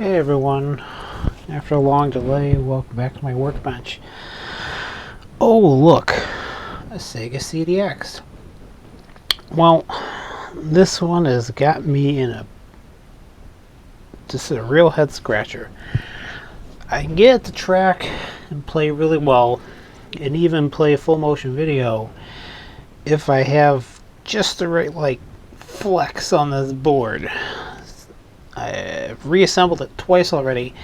Hey everyone, after a long delay, welcome back to my workbench. Oh look, a Sega CDX. Well, this one has got me in just a real head scratcher. I can get it to track and play really well, and even play full motion video if I have just the right flex on this board. I've reassembled it twice already,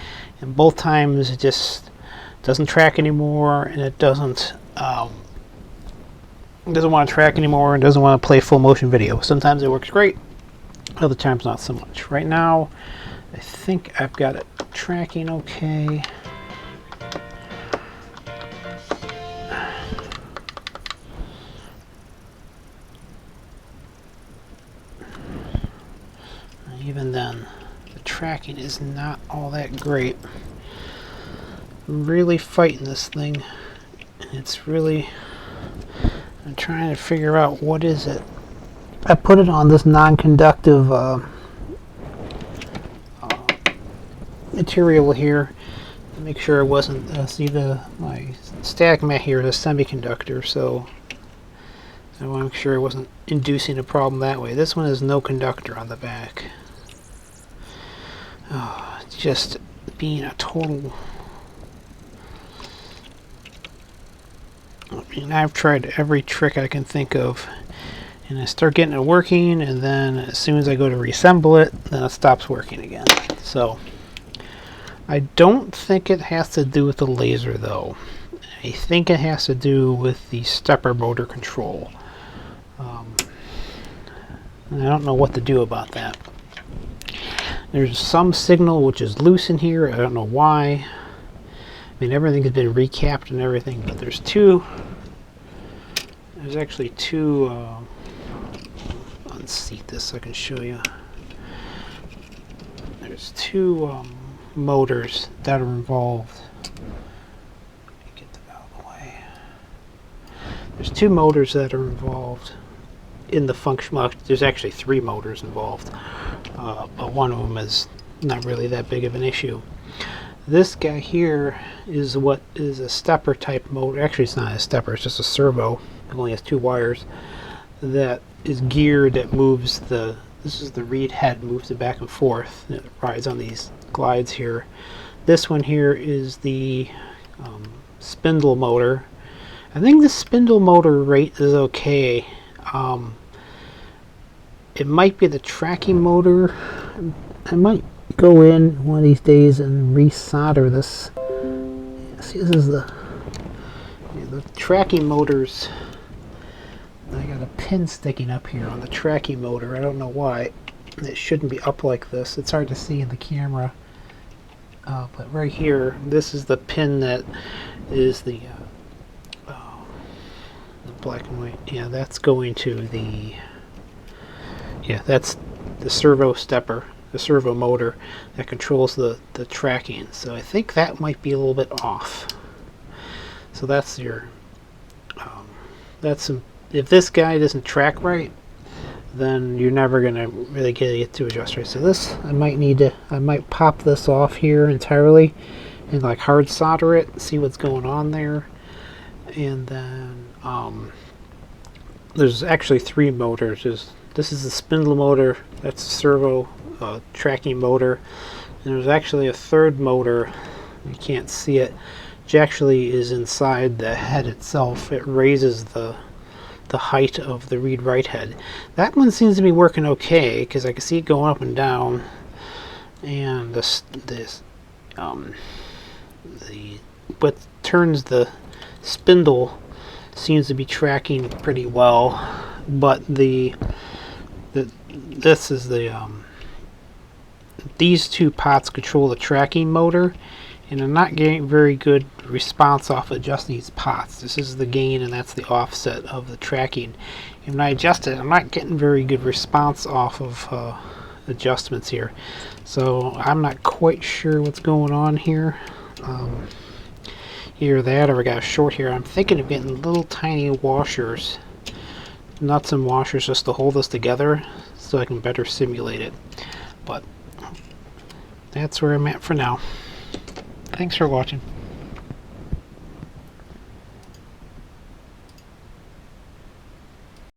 and both times it just doesn't track anymore, and it doesn't want to track anymore, and doesn't want to play full motion video. Sometimes it works great, other times not so much. Right now, I think I've got it tracking okay. Even then, the tracking is not all that great. I'm really fighting this thing. It's really, I'm trying to figure out what is it. I put it on this non-conductive material here to make sure it wasn't, see my stack mat here is a semiconductor, so I want to make sure it wasn't inducing a problem that way. This one has no conductor on the back. Oh, it's just being a total... I mean, I've tried every trick I can think of, and I start getting it working, and then as soon as I go to reassemble it, then it stops working again. So I don't think it has to do with the laser, though. I think it has to do with the stepper motor control. And I don't know what to do about that. There's some signal which is loose in here. I don't know why. I mean, everything has been recapped and everything, but there's actually two, unseat this so I can show you. There's two motors that are involved. Let me get them out of the way. There's two motors that are involved in the function. Well, there's actually three motors involved, but one of them is not really that big of an issue. This guy here is what is a stepper type motor. Actually, it's not a stepper, it's just a servo. It only has two wires. That is geared, that moves the, this is the reed head, moves it back and forth. It rides on these glides here. This one here is the spindle motor. I think the spindle motor rate is okay. It might be the tracking motor. I might go in one of these days and resolder this. See, this is the tracking motors. I got a pin sticking up here on the tracking motor. I don't know why. It shouldn't be up like this. It's hard to see in the camera. But right here, this is the pin that is the black and white. Yeah, that's going to the... Yeah, that's the servo stepper, the servo motor that controls the tracking. So I think that might be a little bit off. So that's your... if this guy doesn't track right, then you're never going to really get it to adjust right. So this, I might pop this off here entirely and like hard solder it, see what's going on there. And then there's actually three motors. This is the spindle motor, that's the servo tracking motor. And there's actually a third motor, you can't see it, which actually is inside the head itself. It raises the height of the read write head. That one seems to be working okay because I can see it going up and down, and what turns the spindle seems to be tracking pretty well, but this is these two pots control the tracking motor, and I'm not getting very good response off adjusting these pots. This is the gain and that's the offset of the tracking. And when I adjust it, I'm not getting very good response off of adjustments here. So I'm not quite sure what's going on here. Either that or I got a short here. I'm thinking of getting little tiny washers, nuts and washers, just to hold this together so I can better simulate it. But that's where I'm at for now. Thanks for watching.